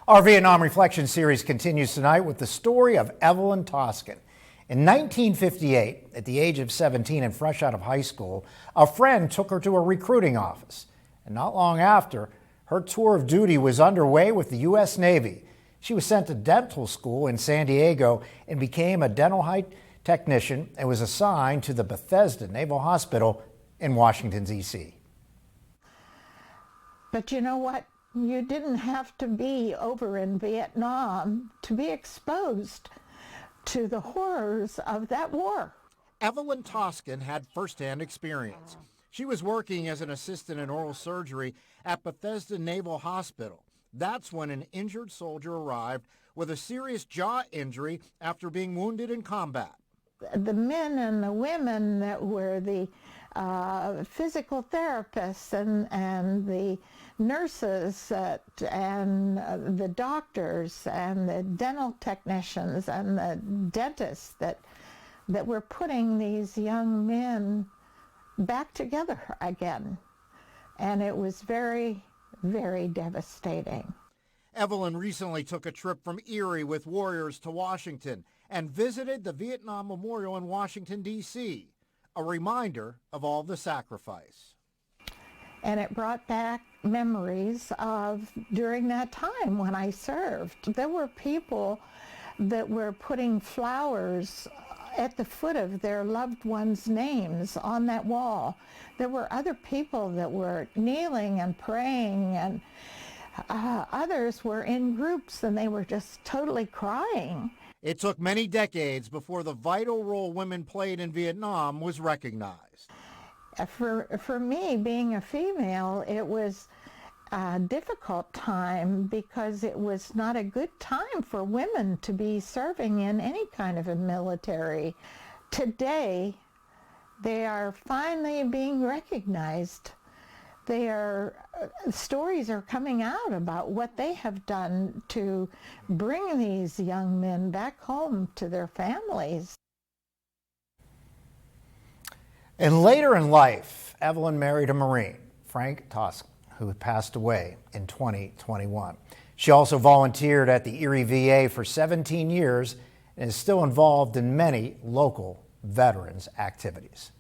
Our Vietnam Reflection series continues tonight with the story of Evelyn Toskin. In 1958, at the age of 17 and fresh out of high school, a friend took her to a recruiting office. And not long after, her tour of duty was underway with the U.S. Navy. She was sent to dental school in San Diego and became a dental technician and was assigned to the Bethesda Naval Hospital in Washington, D.C. But you know what? You didn't have to be over in Vietnam to be exposed to the horrors of that war. Evelyn Toskin had firsthand experience. She was working as an assistant in oral surgery at Bethesda Naval Hospital. That's when an injured soldier arrived with a serious jaw injury after being wounded in combat. The men and the women that were the physical therapists and the nurses and the doctors and the dental technicians and the dentists that were putting these young men back together again. And it was very, very devastating. Evelyn recently took a trip from Erie with warriors to Washington and visited the Vietnam Memorial in Washington, D.C., a reminder of all the sacrifice. And it brought back memories of during that time when I served. There were people that were putting flowers at the foot of their loved ones' names on that wall. There were other people that were kneeling and praying, and others were in groups and they were just totally crying. It took many decades before the vital role women played in Vietnam was recognized. For me, being a female, it was a difficult time because it was not a good time for women to be serving in any kind of a military. Today, they are finally being recognized. Stories are coming out about what they have done to bring these young men back home to their families. And later in life, Evelyn married a Marine, Frank Toskin, who passed away in 2021. She also volunteered at the Erie VA for 17 years and is still involved in many local veterans activities.